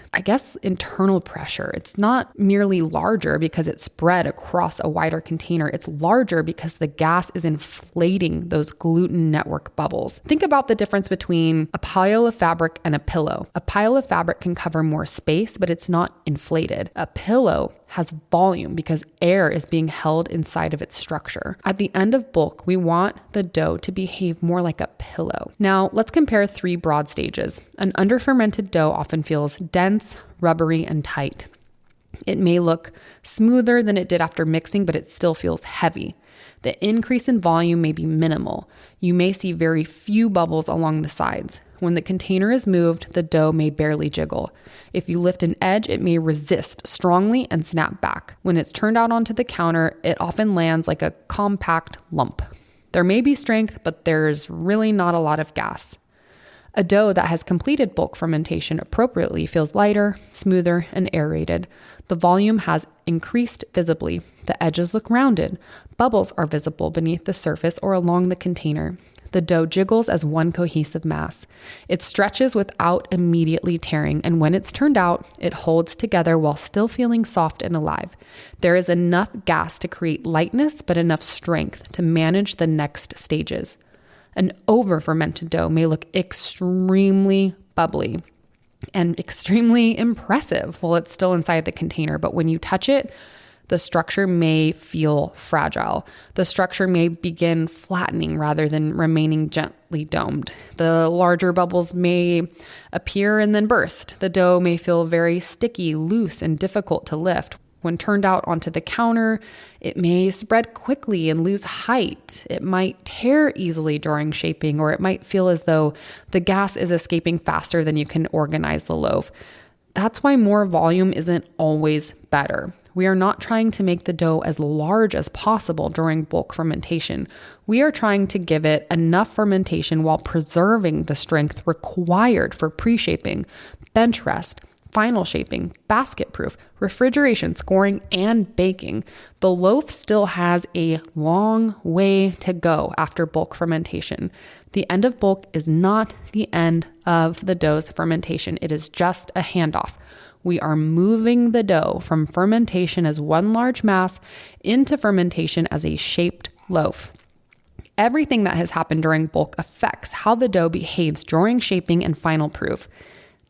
internal pressure. It's not merely larger because it's spread across a wider container. It's larger because the gas is inflating those gluten network bubbles. Think about the difference between a pile of fabric and a pillow. A pile of fabric can cover more space, but it's not inflated. A pillow has volume because air is being held inside of its structure. At the end of bulk, we want the dough to behave more like a pillow. Now, let's compare 3 broad stages. An under-fermented dough often feels dense, rubbery, and tight. It may look smoother than it did after mixing, but it still feels heavy. The increase in volume may be minimal. You may see very few bubbles along the sides. When the container is moved, the dough may barely jiggle. If you lift an edge, it may resist strongly and snap back. When it's turned out onto the counter, it often lands like a compact lump. There may be strength, but there's really not a lot of gas. A dough that has completed bulk fermentation appropriately feels lighter, smoother, and aerated. The volume has increased visibly. The edges look rounded. Bubbles are visible beneath the surface or along the container. The dough jiggles as one cohesive mass. It stretches without immediately tearing, and when it's turned out, it holds together while still feeling soft and alive. There is enough gas to create lightness, but enough strength to manage the next stages. An over-fermented dough may look extremely bubbly and extremely impressive while it's still inside the container, but when you touch it, the structure may feel fragile. The structure may begin flattening rather than remaining gently domed. The larger bubbles may appear and then burst. The dough may feel very sticky, loose, and difficult to lift. When turned out onto the counter, it may spread quickly and lose height. It might tear easily during shaping, or it might feel as though the gas is escaping faster than you can organize the loaf. That's why more volume isn't always better. We are not trying to make the dough as large as possible during bulk fermentation. We are trying to give it enough fermentation while preserving the strength required for pre-shaping, bench rest, final shaping, basket proof, refrigeration, scoring, and baking. The loaf still has a long way to go after bulk fermentation. The end of bulk is not the end of the dough's fermentation. It is just a handoff. We are moving the dough from fermentation as one large mass into fermentation as a shaped loaf. Everything that has happened during bulk affects how the dough behaves during shaping and final proof.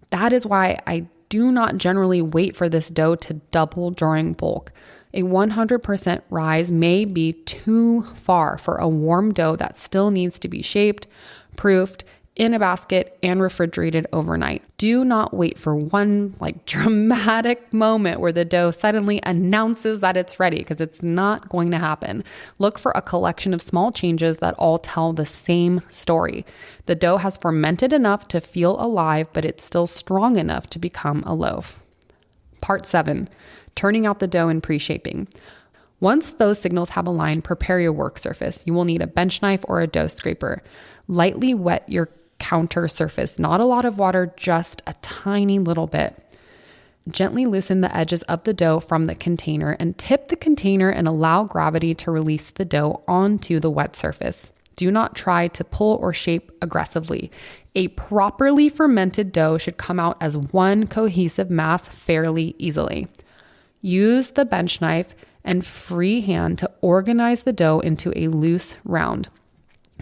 That is why I do not generally wait for this dough to double during bulk. A 100% rise may be too far for a warm dough that still needs to be shaped, proofed, in a basket, and refrigerated overnight. Do not wait for one dramatic moment where the dough suddenly announces that it's ready, because it's not going to happen. Look for a collection of small changes that all tell the same story. The dough has fermented enough to feel alive, but it's still strong enough to become a loaf. Part 7, turning out the dough and pre-shaping. Once those signals have aligned, prepare your work surface. You will need a bench knife or a dough scraper. Lightly wet your counter surface, not a lot of water, just a tiny little bit. Gently loosen the edges of the dough from the container and tip the container and allow gravity to release the dough onto the wet surface. Do not try to pull or shape aggressively. A properly fermented dough should come out as one cohesive mass fairly easily. Use the bench knife and free hand to organize the dough into a loose round.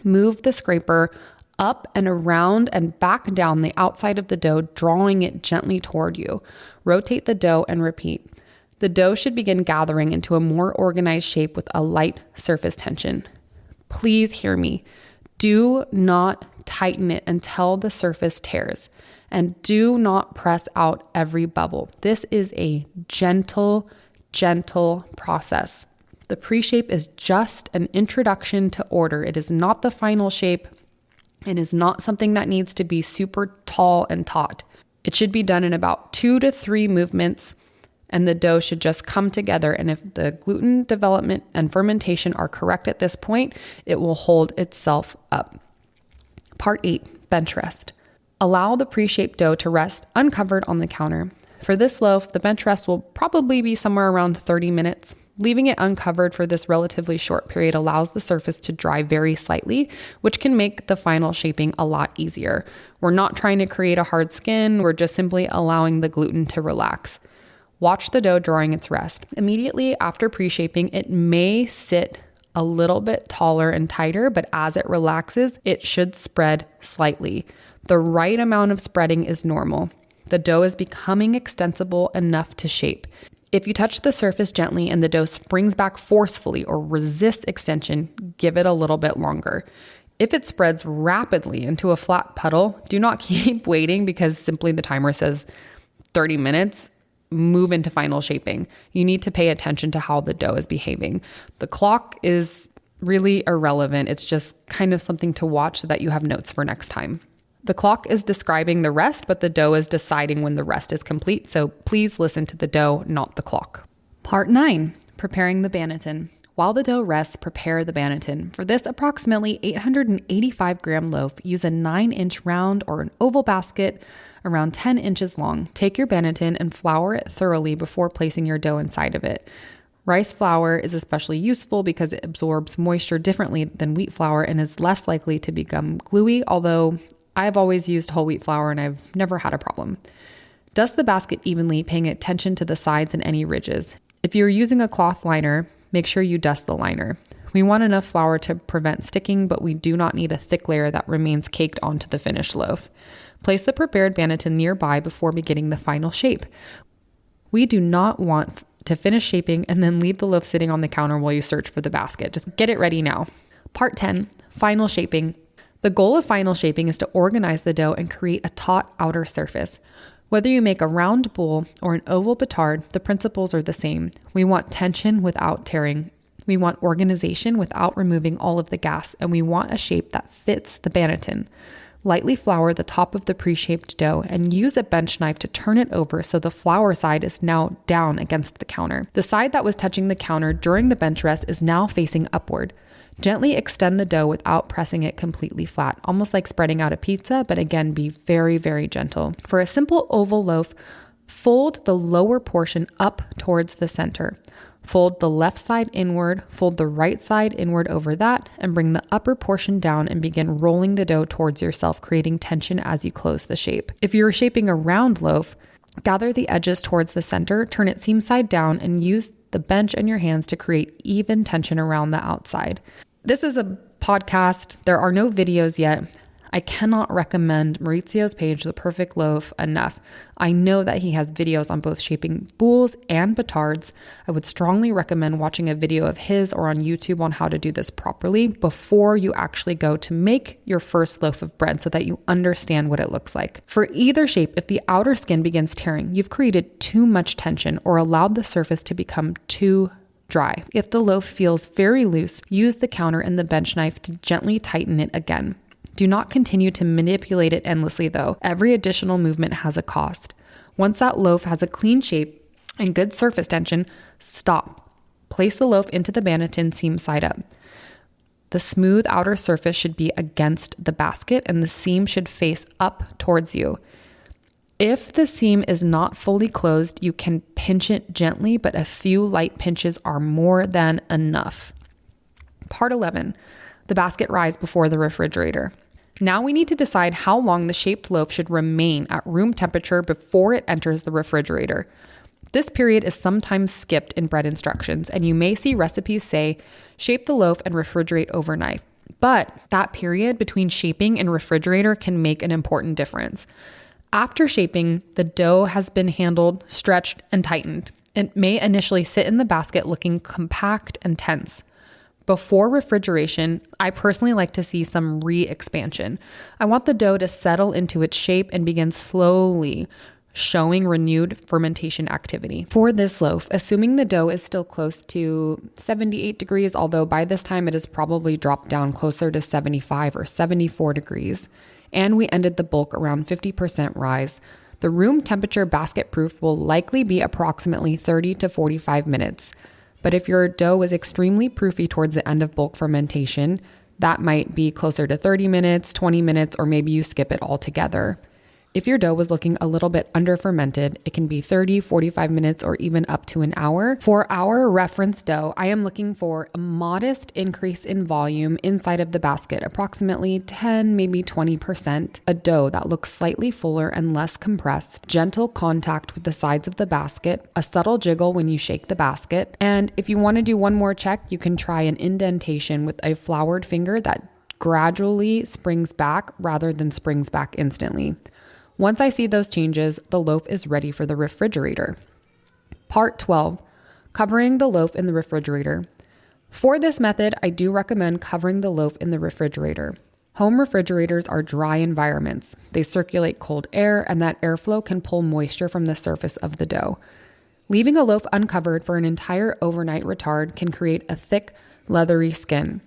Move the scraper up and around and back down the outside of the dough, drawing it gently toward you. Rotate the dough and repeat. The dough should begin gathering into a more organized shape with a light surface tension. Please hear me. Do not tighten it until the surface tears, and do not press out every bubble. This is a gentle process. The pre-shape is just an introduction to order. It is not the final shape. It is not something that needs to be super tall and taut. It should be done in about 2 to 3 movements, and the dough should just come together. And if the gluten development and fermentation are correct at this point, it will hold itself up. Part 8, bench rest. Allow the pre-shaped dough to rest uncovered on the counter. For this loaf, the bench rest will probably be somewhere around 30 minutes. Leaving it uncovered for this relatively short period allows the surface to dry very slightly, which can make the final shaping a lot easier. We're not trying to create a hard skin, we're just simply allowing the gluten to relax. Watch the dough during its rest. Immediately after pre-shaping, it may sit a little bit taller and tighter, but as it relaxes, it should spread slightly. The right amount of spreading is normal. The dough is becoming extensible enough to shape. If you touch the surface gently and the dough springs back forcefully or resists extension, give it a little bit longer. If it spreads rapidly into a flat puddle, do not keep waiting because simply the timer says 30 minutes. Move into final shaping. You need to pay attention to how the dough is behaving. The clock is really irrelevant. It's just kind of something to watch so that you have notes for next time. The clock is describing the rest, but the dough is deciding when the rest is complete. So please listen to the dough, not the clock. Part 9, preparing the banneton. While the dough rests, prepare the banneton. For this approximately 885 gram loaf, use a 9-inch round or an oval basket around 10 inches long. Take your banneton and flour it thoroughly before placing your dough inside of it. Rice flour is especially useful because it absorbs moisture differently than wheat flour and is less likely to become gluey, although I've always used whole wheat flour and I've never had a problem. Dust the basket evenly, paying attention to the sides and any ridges. If you're using a cloth liner, make sure you dust the liner. We want enough flour to prevent sticking, but we do not need a thick layer that remains caked onto the finished loaf. Place the prepared banneton nearby before beginning the final shape. We do not want to finish shaping and then leave the loaf sitting on the counter while you search for the basket. Just get it ready now. Part 10, final shaping. The goal of final shaping is to organize the dough and create a taut outer surface. Whether you make a round bowl or an oval petard, the principles are the same. We want tension without tearing. We want organization without removing all of the gas, and we want a shape that fits the banneton. Lightly flour the top of the pre-shaped dough and use a bench knife to turn it over so the flour side is now down against the counter. The side that was touching the counter during the bench rest is now facing upward. Gently extend the dough without pressing it completely flat, almost like spreading out a pizza, but again, be very, very gentle. For a simple oval loaf, fold the lower portion up towards the center. Fold the left side inward, fold the right side inward over that, and bring the upper portion down and begin rolling the dough towards yourself, creating tension as you close the shape. If you're shaping a round loaf, gather the edges towards the center, turn it seam side down, and use the bench and your hands to create even tension around the outside. This is a podcast. There are no videos yet. I cannot recommend Maurizio's page, The Perfect Loaf, enough. I know that he has videos on both shaping boules and petards. I would strongly recommend watching a video of his or on YouTube on how to do this properly before you actually go to make your first loaf of bread so that you understand what it looks like. For either shape, if the outer skin begins tearing, you've created too much tension or allowed the surface to become too dry. If the loaf feels very loose, use the counter and the bench knife to gently tighten it again. Do not continue to manipulate it endlessly though. Every additional movement has a cost. Once that loaf has a clean shape and good surface tension, stop. Place the loaf into the banneton seam side up. The smooth outer surface should be against the basket and the seam should face up towards you. If the seam is not fully closed, you can pinch it gently, but a few light pinches are more than enough. Part 11, the basket rise before the refrigerator. Now we need to decide how long the shaped loaf should remain at room temperature before it enters the refrigerator. This period is sometimes skipped in bread instructions, and you may see recipes say, shape the loaf and refrigerate overnight. But that period between shaping and refrigerator can make an important difference. After shaping, the dough has been handled, stretched, and tightened. It may initially sit in the basket looking compact and tense. Before refrigeration, I personally like to see some re-expansion. I want the dough to settle into its shape and begin slowly showing renewed fermentation activity. For this loaf, assuming the dough is still close to 78 degrees, although by this time it has probably dropped down closer to 75 or 74 degrees, and we ended the bulk around 50% rise, the room temperature basket proof will likely be approximately 30 to 45 minutes. But if your dough is extremely proofy towards the end of bulk fermentation, that might be closer to 30 minutes, 20 minutes, or maybe you skip it altogether. If your dough was looking a little bit under-fermented, it can be 30, 45 minutes, or even up to an hour. For our reference dough, I am looking for a modest increase in volume inside of the basket, approximately 10, maybe 20%. A dough that looks slightly fuller and less compressed, gentle contact with the sides of the basket, a subtle jiggle when you shake the basket. And if you want to do one more check, you can try an indentation with a floured finger that gradually springs back rather than springs back instantly. Once I see those changes, the loaf is ready for the refrigerator. Part 12, covering the loaf in the refrigerator. For this method, I do recommend covering the loaf in the refrigerator. Home refrigerators are dry environments. They circulate cold air, and that airflow can pull moisture from the surface of the dough. Leaving a loaf uncovered for an entire overnight retard can create a thick, leathery skin.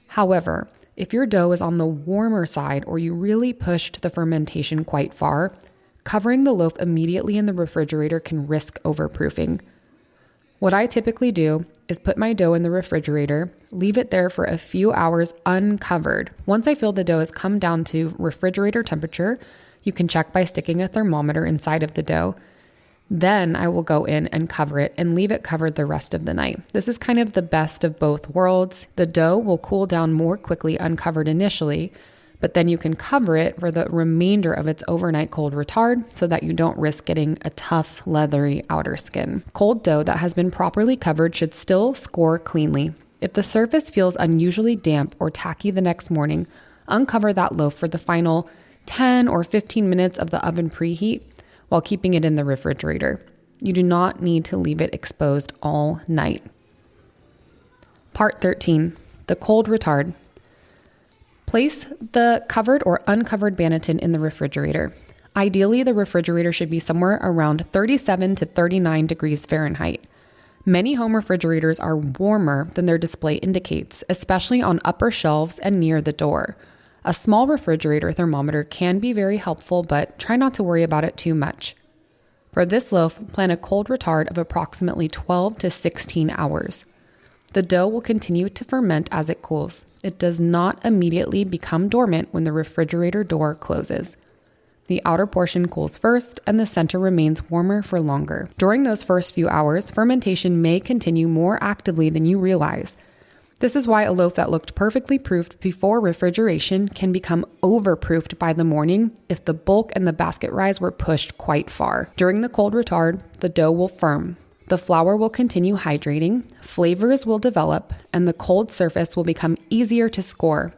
However, if your dough is on the warmer side or you really pushed the fermentation quite far, covering the loaf immediately in the refrigerator can risk overproofing. What I typically do is put my dough in the refrigerator, leave it there for a few hours uncovered. Once I feel the dough has come down to refrigerator temperature, you can check by sticking a thermometer inside of the dough. Then I will go in and cover it and leave it covered the rest of the night. This is kind of the best of both worlds. The dough will cool down more quickly uncovered initially, but then you can cover it for the remainder of its overnight cold retard so that you don't risk getting a tough, leathery outer skin. Cold dough that has been properly covered should still score cleanly. If the surface feels unusually damp or tacky the next morning, uncover that loaf for the final 10 or 15 minutes of the oven preheat while keeping it in the refrigerator. You do not need to leave it exposed all night. Part 13, the cold retard. Place the covered or uncovered banneton in the refrigerator. Ideally, the refrigerator should be somewhere around 37 to 39 degrees Fahrenheit. Many home refrigerators are warmer than their display indicates, especially on upper shelves and near the door. A small refrigerator thermometer can be very helpful, but try not to worry about it too much. For this loaf, plan a cold retard of approximately 12 to 16 hours. The dough will continue to ferment as it cools. It does not immediately become dormant when the refrigerator door closes. The outer portion cools first, and the center remains warmer for longer. During those first few hours, fermentation may continue more actively than you realize. This is why a loaf that looked perfectly proofed before refrigeration can become overproofed by the morning if the bulk and the basket rise were pushed quite far. During the cold retard, the dough will firm. The flour will continue hydrating, flavors will develop, and the cold surface will become easier to score.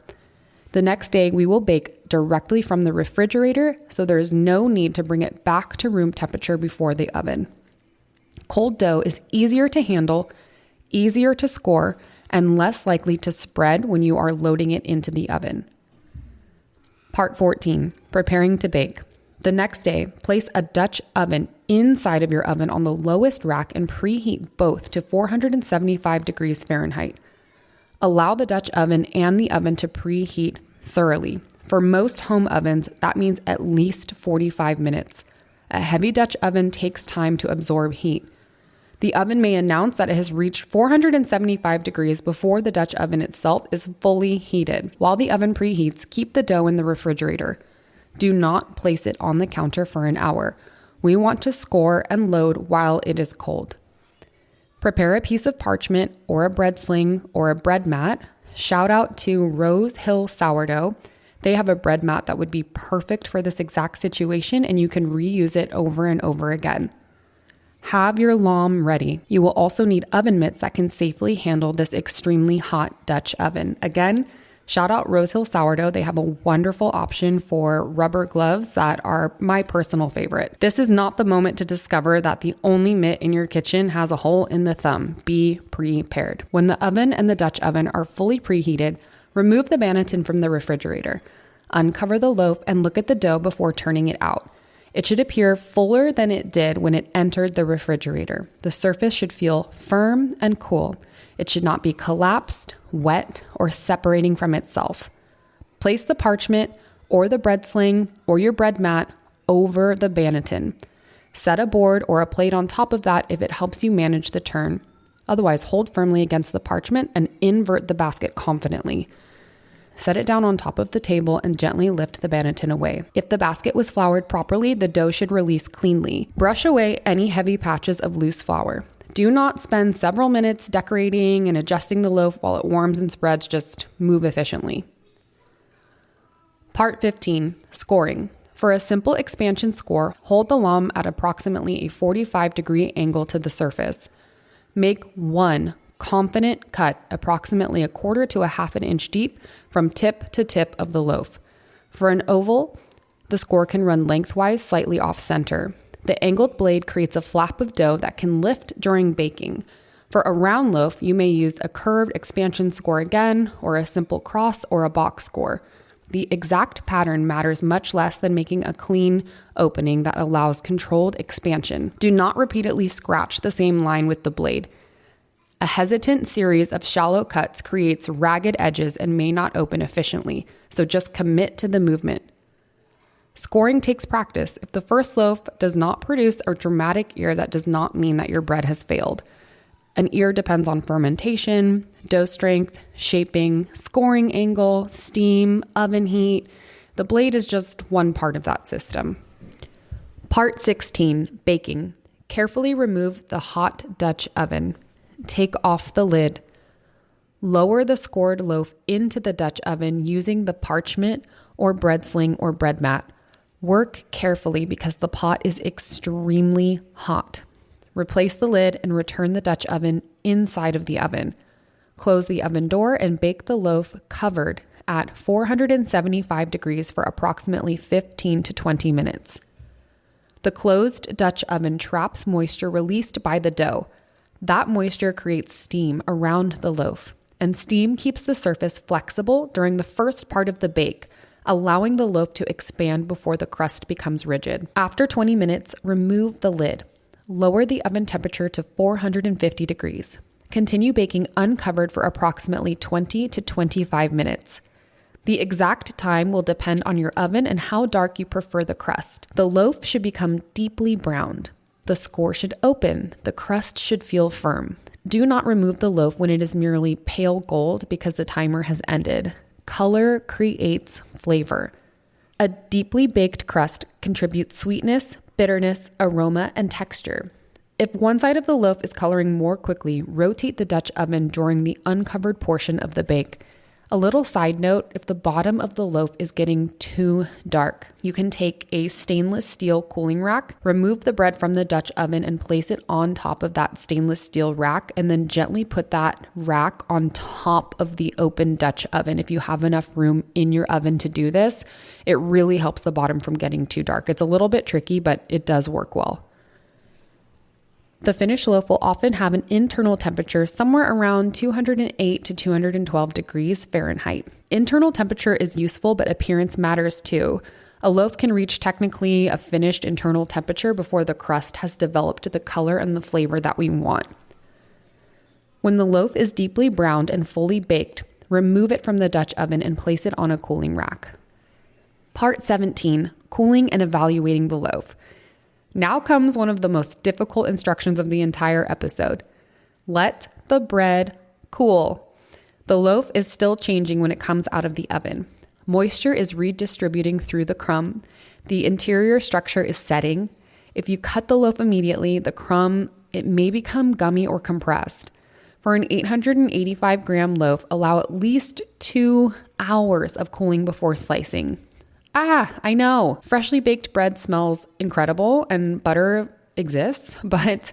The next day, we will bake directly from the refrigerator, so there is no need to bring it back to room temperature before the oven. Cold dough is easier to handle, easier to score, and less likely to spread when you are loading it into the oven. Part 14, preparing to bake. The next day, place a Dutch oven inside of your oven on the lowest rack and preheat both to 475 degrees Fahrenheit. Allow the Dutch oven and the oven to preheat thoroughly. For most home ovens, that means at least 45 minutes. A heavy Dutch oven takes time to absorb heat. The oven may announce that it has reached 475 degrees before the Dutch oven itself is fully heated. While the oven preheats, keep the dough in the refrigerator. Do not place it on the counter for an hour. We want to score and load while it is cold. Prepare a piece of parchment or a bread sling or a bread mat. Shout out to Rose Hill Sourdough. They have a bread mat that would be perfect for this exact situation, and you can reuse it over and over again. Have your lamb ready. You will also need oven mitts that can safely handle this extremely hot Dutch oven. Again, shout out Rose Hill Sourdough. They have a wonderful option for rubber gloves that are my personal favorite. This is not the moment to discover that the only mitt in your kitchen has a hole in the thumb. Be prepared. When the oven and the Dutch oven are fully preheated, remove the banneton from the refrigerator. Uncover the loaf and look at the dough before turning it out. It should appear fuller than it did when it entered the refrigerator. The surface should feel firm and cool. It should not be collapsed, wet, or separating from itself. Place the parchment or the bread sling or your bread mat over the banneton. Set a board or a plate on top of that if it helps you manage the turn. Otherwise, hold firmly against the parchment and invert the basket confidently. Set it down on top of the table and gently lift the banneton away. If the basket was floured properly, the dough should release cleanly. Brush away any heavy patches of loose flour. Do not spend several minutes decorating and adjusting the loaf while it warms and spreads. Just move efficiently. Part 15, scoring. For a simple expansion score, hold the lamb at approximately a 45-degree angle to the surface. Make one confident cut approximately 1/4 to 1/2 inch deep from tip to tip of the loaf. For an oval, the score can run lengthwise slightly off center. The angled blade creates a flap of dough that can lift during baking. For a round loaf, you may use a curved expansion score again, or a simple cross or a box score. The exact pattern matters much less than making a clean opening that allows controlled expansion. Do not repeatedly scratch the same line with the blade. A hesitant series of shallow cuts creates ragged edges and may not open efficiently, so just commit to the movement. Scoring takes practice. If the first loaf does not produce a dramatic ear, that does not mean that your bread has failed. An ear depends on fermentation, dough strength, shaping, scoring angle, steam, oven heat. The blade is just one part of that system. Part 16, baking. Carefully remove the hot Dutch oven. Take off the lid. Lower the scored loaf into the Dutch oven using the parchment or bread sling or bread mat. Work carefully because the pot is extremely hot. Replace the lid and return the Dutch oven inside of the oven. Close the oven door and bake the loaf covered at 475 degrees for approximately 15 to 20 minutes. The closed Dutch oven traps moisture released by the dough. That moisture creates steam around the loaf, and steam keeps the surface flexible during the first part of the bake, allowing the loaf to expand before the crust becomes rigid. After 20 minutes, remove the lid. Lower the oven temperature to 450 degrees. Continue baking uncovered for approximately 20 to 25 minutes. The exact time will depend on your oven and how dark you prefer the crust. The loaf should become deeply browned. The score should open. The crust should feel firm. Do not remove the loaf when it is merely pale gold because the timer has ended. Color creates flavor. A deeply baked crust contributes sweetness, bitterness, aroma, and texture. If one side of the loaf is coloring more quickly, rotate the Dutch oven during the uncovered portion of the bake. A little side note, if the bottom of the loaf is getting too dark, you can take a stainless steel cooling rack, remove the bread from the Dutch oven and place it on top of that stainless steel rack, and then gently put that rack on top of the open Dutch oven. If you have enough room in your oven to do this, it really helps the bottom from getting too dark. It's a little bit tricky, but it does work well. The finished loaf will often have an internal temperature somewhere around 208 to 212 degrees Fahrenheit. Internal temperature is useful, but appearance matters too. A loaf can reach technically a finished internal temperature before the crust has developed the color and the flavor that we want. When the loaf is deeply browned and fully baked, remove it from the Dutch oven and place it on a cooling rack. Part 17, cooling and evaluating the loaf. Now comes one of the most difficult instructions of the entire episode. Let the bread cool. The loaf is still changing when it comes out of the oven. Moisture is redistributing through the crumb. The interior structure is setting. If you cut the loaf immediately, the crumb, it may become gummy or compressed. For an 885 gram loaf, allow at least 2 hours of cooling before slicing. I know. Freshly baked bread smells incredible and butter exists, but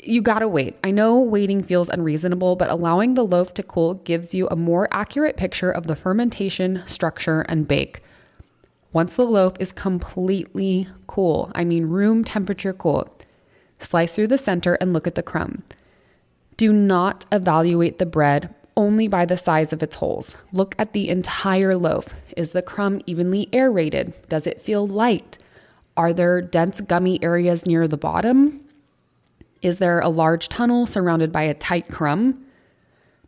you gotta wait. I know waiting feels unreasonable, but allowing the loaf to cool gives you a more accurate picture of the fermentation, structure, and bake. Once the loaf is completely cool, room temperature cool, slice through the center and look at the crumb. Do not evaluate the bread only by the size of its holes. Look at the entire loaf. Is the crumb evenly aerated? Does it feel light? Are there dense gummy areas near the bottom? Is there a large tunnel surrounded by a tight crumb?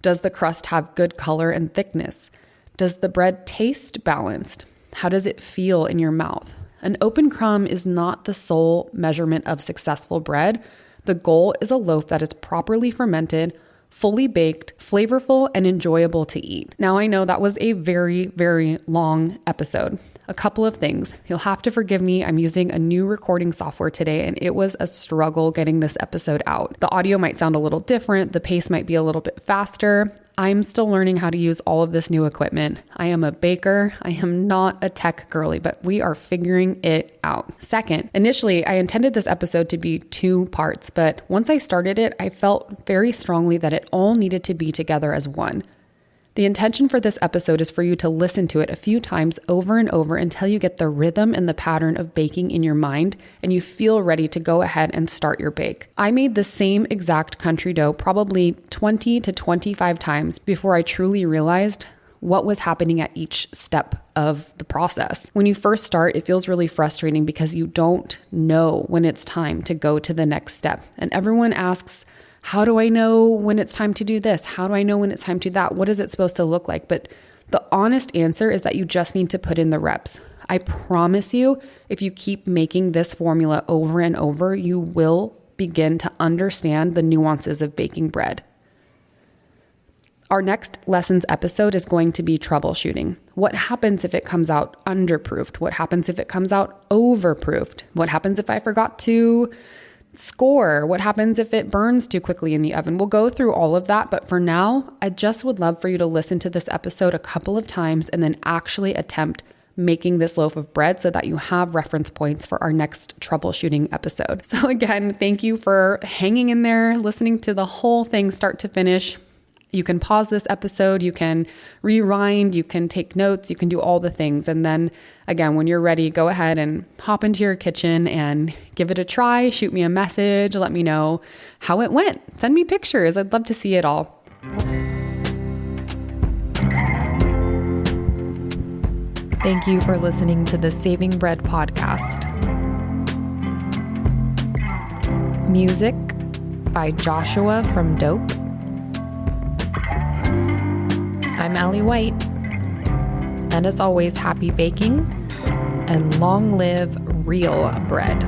Does the crust have good color and thickness? Does the bread taste balanced? How does it feel in your mouth? An open crumb is not the sole measurement of successful bread. The goal is a loaf that is properly fermented, fully baked, flavorful, and enjoyable to eat. Now, I know that was a very, very long episode. A couple of things. You'll have to forgive me. I'm using a new recording software today, and it was a struggle getting this episode out. The audio might sound a little different. The pace might be a little bit faster. I'm still learning how to use all of this new equipment. I am a baker. I am not a tech girly, but we are figuring it out. Second, initially, I intended this episode to be 2 parts, but once I started it, I felt very strongly that it all needed to be together as one. The intention for this episode is for you to listen to it a few times over and over until you get the rhythm and the pattern of baking in your mind and you feel ready to go ahead and start your bake. I made the same exact country dough probably 20 to 25 times before I truly realized what was happening at each step of the process. When you first start, it feels really frustrating because you don't know when it's time to go to the next step. And everyone asks, how do I know when it's time to do this? How do I know when it's time to do that? What is it supposed to look like? But the honest answer is that you just need to put in the reps. I promise you, if you keep making this formula over and over, you will begin to understand the nuances of baking bread. Our next lessons episode is going to be troubleshooting. What happens if it comes out underproofed? What happens if it comes out overproofed? What happens if I forgot to score? What happens if it burns too quickly in the oven? We'll go through all of that, but for now, I just would love for you to listen to this episode a couple of times and then actually attempt making this loaf of bread so that you have reference points for our next troubleshooting episode. So again, thank you for hanging in there, listening to the whole thing start to finish. You can pause this episode, you can rewind, you can take notes, you can do all the things. And then again, when you're ready, go ahead and hop into your kitchen and give it a try. Shoot me a message, let me know how it went. Send me pictures. I'd love to see it all. Thank you for listening to the Saving Bread podcast. Music by Joshua from Dope. I'm Allie White, and as always, happy baking and long live real bread.